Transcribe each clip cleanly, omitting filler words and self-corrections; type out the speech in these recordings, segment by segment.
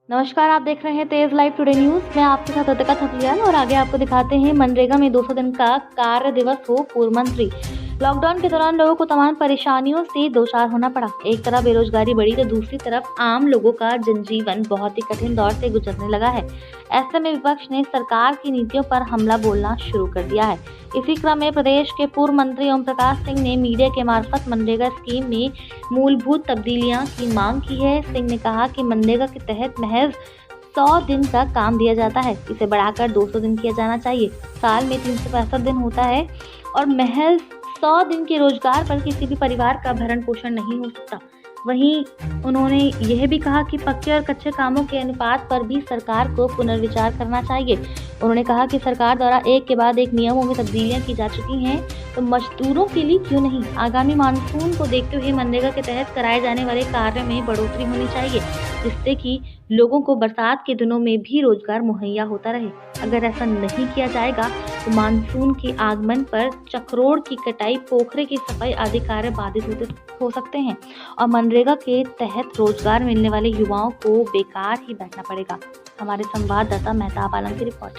नमस्कार, आप देख रहे हैं तेज लाइव टुडे न्यूज़। मैं आपके साथ अतिका थपलियाल और आगे आपको दिखाते हैं मनरेगा में 200 दिन का कार्य दिवस हो। पूर्व मंत्री। लॉकडाउन के दौरान लोगों को तमाम परेशानियों से दो चार होना पड़ा। एक तरफ बेरोजगारी बढ़ी तो दूसरी तरफ आम लोगों का जनजीवन बहुत ही कठिन दौर से गुजरने लगा है। ऐसे में विपक्ष ने सरकार की नीतियों पर हमला बोलना शुरू कर दिया है। इसी क्रम में प्रदेश के पूर्व मंत्री ओम प्रकाश सिंह ने मीडिया के मार्फत मनरेगा स्कीम में मूलभूत तब्दीलियां की मांग की है। सिंह ने कहा कि मनरेगा के तहत महज 100 दिन का काम दिया जाता है, इसे बढ़ाकर 200 दिन किया जाना चाहिए। साल में 365 दिन होता है और महज 100 दिन के रोजगार पर किसी भी परिवार का भरण पोषण नहीं हो सकता। वहीं उन्होंने यह भी कहा कि पक्के और कच्चे कामों के अनुपात पर भी सरकार को पुनर्विचार करना चाहिए। उन्होंने कहा कि सरकार द्वारा एक के बाद एक नियमों में तब्दीलियां की जा चुकी हैं, तो मजदूरों के लिए क्यों नहीं। आगामी मानसून को देखते हुए मनरेगा के तहत कराए जाने वाले कार्य में बढ़ोतरी होनी चाहिए, जिससे कि लोगों को बरसात के दिनों में भी रोजगार मुहैया होता रहे। अगर ऐसा नहीं किया जाएगा तो मानसून के आगमन पर चक्रोड़ की कटाई, पोखरे की सफाई आदि कार्य बाधित हो सकते हैं और मनरेगा के तहत रोजगार मिलने वाले युवाओं को बेकार ही बैठना पड़ेगा। हमारे संवाददाता मेहताब आलम की रिपोर्ट।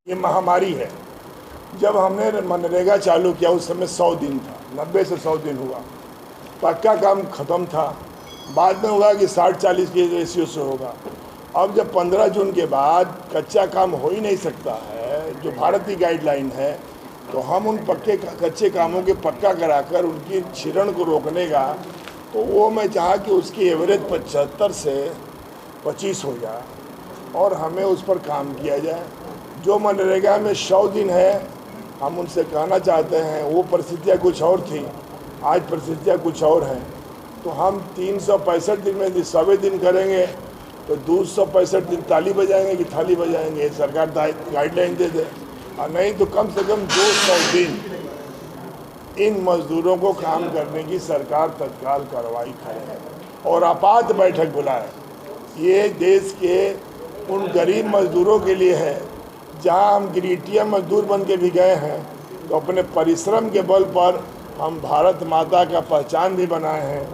ये महामारी है। जब हमने मनरेगा चालू किया उस समय 100 दिन था, 90 से 100 दिन हुआ, पक्का काम खत्म था। बाद में हुआ कि 60-40 के रेशियो से होगा। अब जब 15 जून के बाद कच्चा काम हो ही नहीं सकता है, जो भारत की गाइडलाइन है, तो हम उन कच्चे कामों के पक्का कराकर उनकी क्षरण को रोकने का, तो वो मैं चाहा कि उसकी एवरेज 75 से 25 हो जाए और हमें उस पर काम किया जाए। जो मनरेगा में 100 दिन है, हम उनसे कहना चाहते हैं, वो परिस्थितियाँ कुछ और थी, आज परिस्थितियाँ कुछ और हैं। तो हम 365 दिन में 100 दिन करेंगे तो 265 दिन ताली बजाएंगे कि थाली बजाएंगे, सरकार गाइडलाइन दे दे। और नहीं तो कम से कम 200 दिन इन मजदूरों को काम करने की सरकार तत्काल कार्रवाई करे और आपात बैठक बुलाए। ये देश के उन गरीब मजदूरों के लिए है, जहां हम गिरिटिया मजदूर बन के भी गए हैं, तो अपने परिश्रम के बल पर हम भारत माता का पहचान भी बनाए हैं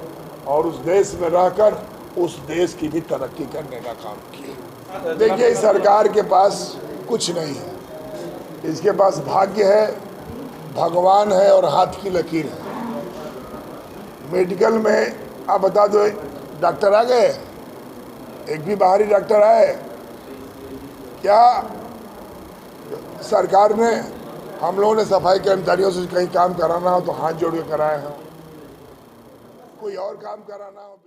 और उस देश में रहकर उस देश की भी तरक्की करने का काम किए। देखिए, इस सरकार के पास कुछ नहीं है, इसके पास भाग्य है, भगवान है और हाथ की लकीर है। मेडिकल में आप बता दो, डॉक्टर आ गए, एक भी बाहरी डॉक्टर आए क्या? सरकार ने, हम लोगों ने सफाई कर्मचारियों से कहीं काम कराना हो तो हाथ जोड़ के कराए हो, कोई और काम कराना हो।